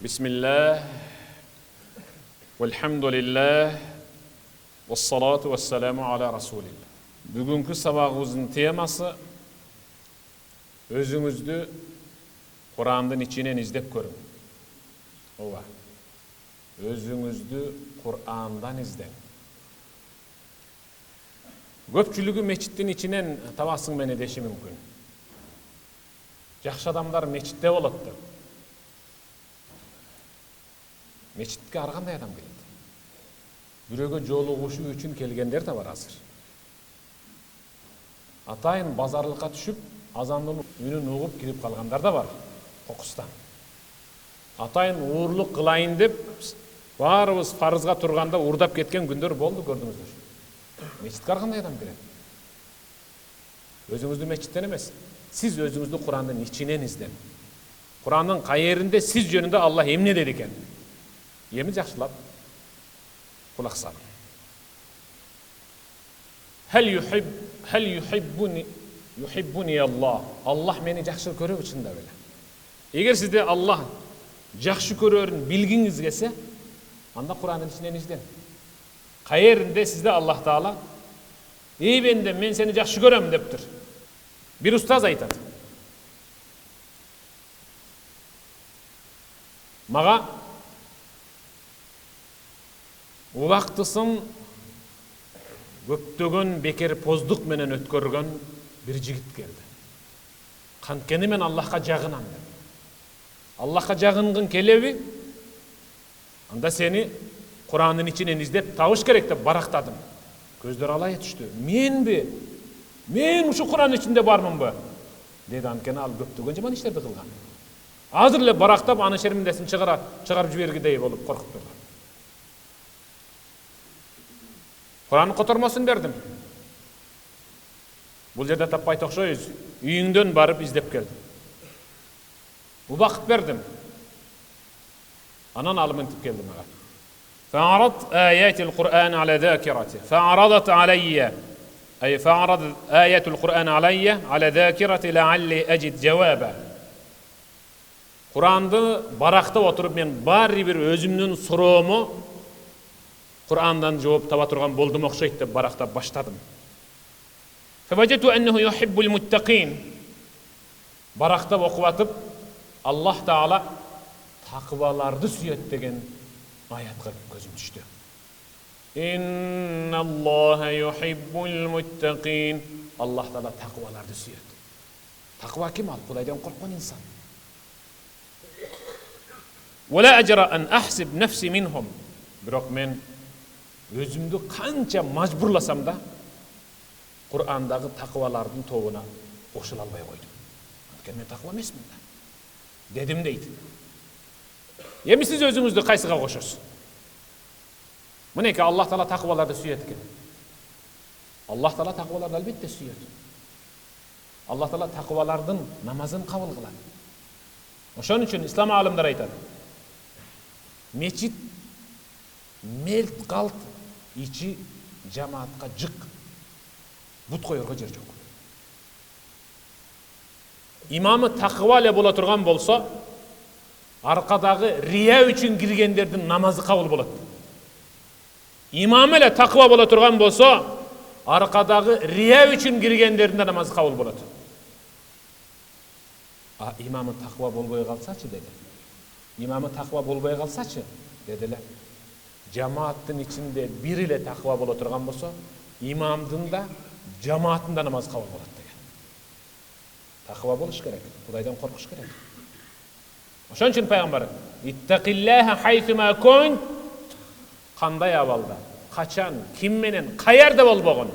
Bismillah, velhamdülillah, vessalatu vesselamu ala Rasulillah. Bugünkü sabahımızın teması özünüzді Kur'an'ın içinden izlep görün. Ova. Özünüzді Kur'an'dan izleyin. Köpçülüğü meçittin içinden tabasın meni deşi mümkün. Жақсы адамдар мечітте болады. Мечітке ар кандай адам келет. Бирөөгө жолугушуу үчүн келгендер да бар азыр. Атайын базарлыкка түшүп, азандын үнүн угуп кирип калгандар да бар. Кокустан. Атайын уурлук кылайын деп, баарыбыз фарызга турганда урдап кеткен күндөр болду, көрдүңүздөр. Мечитке ар кандай адам келет. Өзүңүздү мечиттен эмес, siz özünüzді Kur'an'ın içinden izlen. Kur'an'ın kayerinde siz yönünde Allah emne dedi ekan. Yemi жақсылап kulak salın. Hel yuhibbuni Allah. Allah meni жақсы көрөт ичинде беле. Эгер сизде Allah жақсы көрөрүн билгиңиз келсе, анда Kur'an'ın içinden izlen. Kayerinde sizde Allah Taala "Ey bendem, men seni жақсы көрөм" депtir. Bir ustaz aytadi. Maga убактысын көптөгөн бекер поздук менен өткөргөн бир жигит келди. Канткени мен Аллахка жагынам деп. Аллахка жагынгын келеби? Анда сени Куранын ичинен издеп табыш керек деп барактадым. Көздөр алай түштү. Менби? Мен ушу Kur'an içinde barmын bı? Dedi antkeni al köptөгөн жаман иштерди кылган. Азыр эле барактап аны шерминдесин чыгарып жибергидей болуп коркуп турду. Kur'an'ın котормосун бердим. Бул жерде таппай токшойбуз. Үйүңдөн барып издеп келдим. Убакыт бердим. Анан алып ынтып келдим ага. فعرضت آيات القرآن على ذاكرته فعرضت علي أي فعرض آية القرآن علي على ذاكرتي لعلي أجد جوابا. Kur'an'da barakta oturup men bari bir özümnün sorumu Kur'an'dan cevap tapa turgan boldum okşayt dep barakta başladım. Fevecetu ennehu yuhibbul muttaqin. Barakta okup atıp Allah Taala takvalardı süyet degen ayatga gözüm düştü. İnna Allah yuhibbul muttaqin. Allah Taala takvalardı süyet. Takva kim? Al Kudaydan korkkan insan. Ve la ecra en ahsib nefsi minhum. Biroq men özümdü kança majburlasam da Kur'an'dagı takvalardın тобуна кошула албай койдum. Анткени мен таква эмесмин да. Dedim дейт. Эми сиз өзүңүздү кайсыга кошосуз? Мынеки Allah Taala takvalарды сүйөт экен. Allah Taala takvalарды албетте сүйөт. Allah Taala takvalардын намазын кабыл кылат. Ошон үчүн ислам алымдар айтат. Мечит мелт калт ичи жамаатка жык. Бут коерго жер жок. Имамы таква эле боло турган болсо, аркадагы рия үчүн киргендердин намазы кабыл болот. Имамы эле таква боло турган болсо, аркадагы рия үчүн киргендердин намазы кабыл болот. Имамы таква болбой калсачы деди. Имамы таква болбой калсачы дедилер. Жамааттын ичинде бир эле таква боло турган болсо, имамдын да жамааттын да намаз кабыл болот деген. Таква болуш керек, Кудайдан коркуш керек. Ошон үчүн пайгамбар иттақиллаха хайсума кунт, кандай абалда, качан, ким менен, каерде болбогон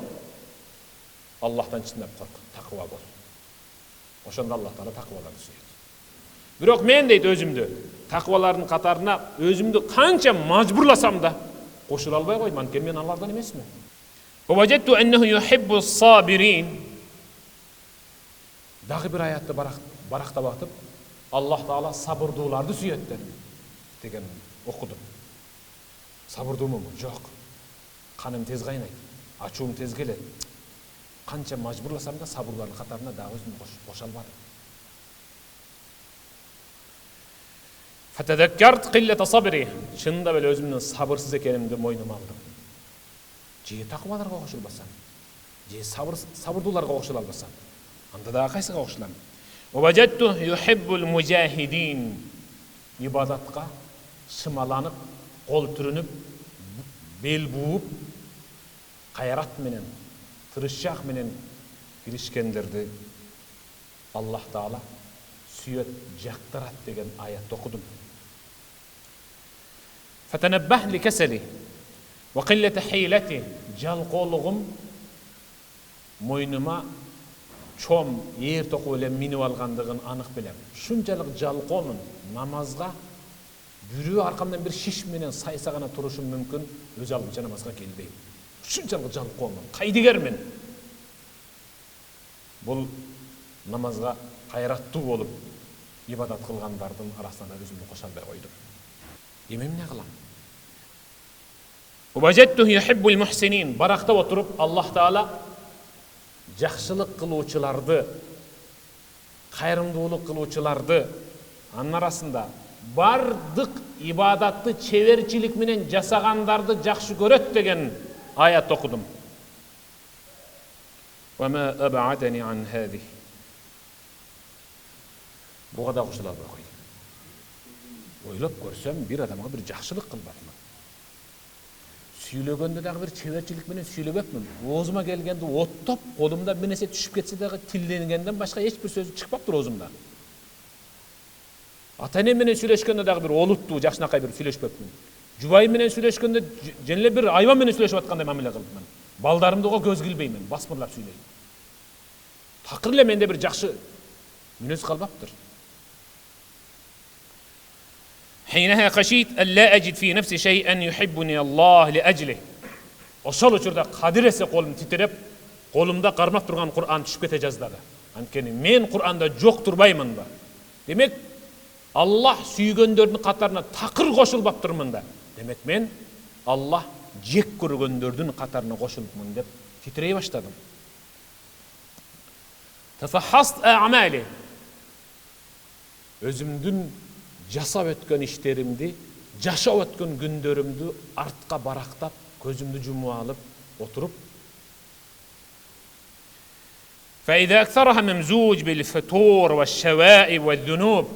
Аллахтан чындап корк, таква бол. Ошондо Аллах Таала такваларды сүйөт. Бирок мен дейт өзүмдү таквалардын катарына өзүмдү канча мажбурласам да кошула албай койдум, анткени мен алардан эмесмин. Важетту эннеху юхиббус сабирин. Дагы бир аятты барактап атып, Аллах Таала сабырдууларды сүйөт деген окудум. Сабырдуумун? Жок. Каным тез кайнайт, ачуум тез келет. Канча мажбурласам да сабырлардын катарына дагы өзүмдү кошо албадым. Fatadakkartu qillata sabri. Şunda böyle özümden sabırsız ekenimdi moynuma aldım. Же takvalarga koşulbasan, же sabırdılarga koşul albasan. Anda da kaysyga koşulam. Wajadtu yuhibbul mujahidin. İbadatga şımalanıp, kol türünüp, bel buup, kayrat menen, tırışşak menen girişkenlerdi Allah Taala süyet jaktarat degen ayat okudum. Fatanabbah li kasali ve qillati hilati. Jalqolugum moynuma çom yer toku ile minip algandygyn anyk bilem. Şunçalyk jalqomун namazga bürü arkamdan bir şiş menen saysa gana turuşum mümkün, öz alımça namazga gelbeyim. Şunçalyk jalqomун, kaydigermin. Bul namazga kayrattуу bolup ibadat kılgandardın arasında özümdü koşa alбай koydum. Demem ne kılam? Wajadtuhu yuhibbul muhsinin. Barakta oturup Allah Taala jakşılık kıluvçulardı, kayrımdуулuk kıluvçulardı anın arasında bardık ibadatты çeverçilik menen jasagandardı jakşı göröt degen ayat okudum. Ve ma ab'adani an hadih. Bu kadar koşul alбай koydum. Oylap görsem bir adamga bir jakşılık kılbatmın. Süylөгөндө дагы bir çeverçilik менен süйлөбөкмүн. Оозума келгенде оттоп, колумда bir нерсе түшүп кетсе дагы тилденгенден башка эч бир сөз чыкпаптыр оозумда. Ата-эне менен сүйлөшкөндө дагы bir олуттуу, жакшынакай bir сүйлөшпөкмүн. Жубайым менен сүйлөшкөндө женеле bir айбан менен сүйлөшүп аткандай мамиле кылдым. Балдарымды го көз килбеймин, басмырлап сүйлөйм. Такыр эле менде bir жакшы мүнөз калбаптыр. حينها خشيت ألا أجد في نفسي شيئا يحبني الله لأجله. Oşol uçurda kadir ese kolum titirep, kolumda karmak durgan Kur'an düşüp kete жаздады. Antkeni men Kur'anda jok turbayman da. Demek Allah süygöndөрдүн katarına takır koşulbaptırmın da. Demek men Allah jek көргөндөрдүn katarına koşulupmын dep titirey başladım. Tafahhast a'mali. Özümdün жасап өткөн иштеримди, жашап өткөн күндөрүмдү артка барактап, көзүмдү жумуп алып отуруп. فإذا أكثرها ممزوج بالفتور والشوائب والذنوب.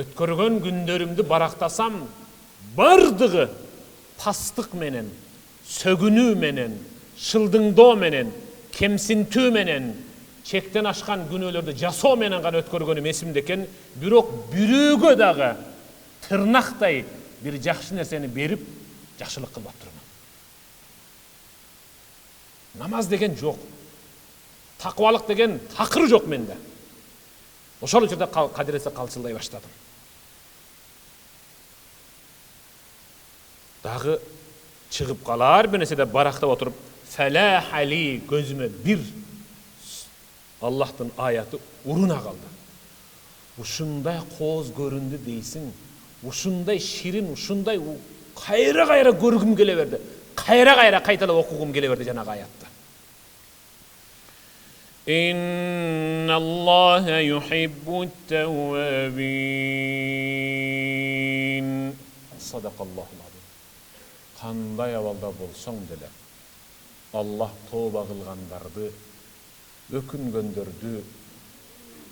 Өткөргөн күндөрүмдү барактасам, бардыгы тастык менен, сөгүнүү менен, шылдыңдоо менен, кемсинтүү менен, çekten aşkan günölerde jasoo menen gana ötkөрgөнүm esimde eken, бирок бирөөгө дагы тырнактай bir жакшы нерсени берип, жакшылык кылбап турмун. Namaz деген жок. Таквалык деген такыр жок менде. Ошол учурда кадиресе калчылдай баштадым. Дагы чыгып калар bir нерседе барактап отуруп, фалахали көзүмө bir Allah'tan ayatı uruna kaldı. Uşunday koz göründü deysin. Uşunday şirin, uşunday kayra görgüm geleverdi. Kayra kaytala okugum geleverdi janağı ayatta. İnnallâhe yuhibbut-tevvâbîn. Sadakallahul azim. Kanday avalda bolsoň dele. Allah tövbe kılgandardı, öküngöndördü,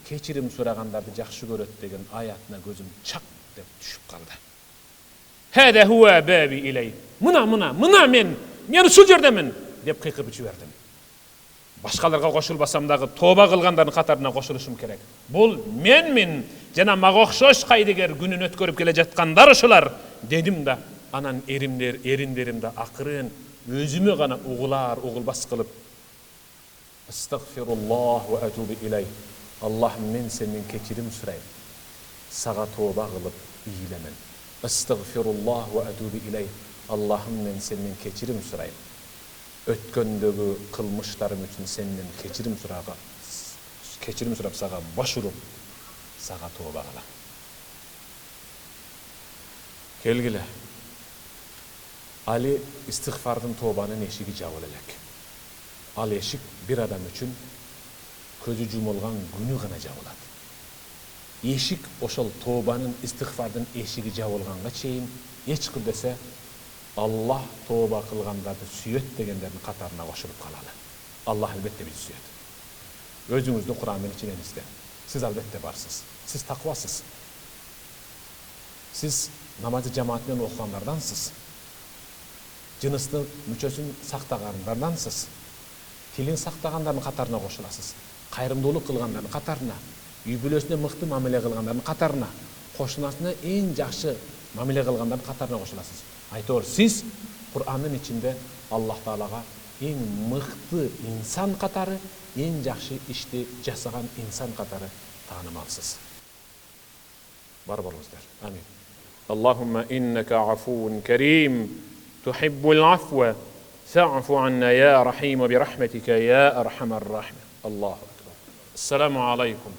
keçirim suragandardı jakşı göröt degen ayatına gözüm çak dep düşüp kaldı. Hada huwa babi iley. Mına men uşul жердемин dep kıykırıp жибердим. Başkalarga koşulbasam dagı toba kılgandarın katarına koşuluşum kerek. Bul menmin, jana maga okşoş kaydiger günün ötkörüp kele jatkandar uşular dedim da anan erinderimde akırın özümü gana uğulbas kılıp Estağfirullah ve etubu ileyh. Allah men senden keçirim süreyim. Sağa toba kılıp iyilemen. Estağfirullah ve etubu ileyh. Allah'ım men senden keçirim süreyim. Ötköndögü kılmışlarım için senden keçirim sürap sağa başurup sağa toba kıla. Kelgile. Ali istiğfardın tobanın eşigi jabıl elek. Al eşik bir adam üçün közü jumulgan günü gana jabılат. эшик ошол тообанын, истигфардын эшиги жабылганга чейин эч кыл десе Аллах тооба кылгандарды сүйөт дегендердин катарына кошулуп калалы. Аллах албетте бизди сүйөт. Өзүңүздү Кур'андын ичиңизде. Сиз албетте барсыз. Сиз таквасыз. Сиз намазы жамаатынан окугандардансыз. Жыныстын мүчөсүн сактагандардансыз. Тилин сактагандардын катарына кошуласыз. Кайрымдуулук кылгандардын катарына, үй бүлөсүнө мыкты мамиле кылгандардын катарына, кошунасына эң жакшы мамиле кылгандардын катарына кошуласыз. Айтор, сиз Кур'андын ичинде Аллах Таалага эң мыкты инсан катары, эң жакшы ишти жасаган инсан катары таанымалсыз. Бар болуңуздар. Амин. Аллахумма иннека афуун карим, тухиббул афва, фа'фу анна я рахим, би рахматика я архамар рахим. Аллаху акбар. Ассаламу алейкум.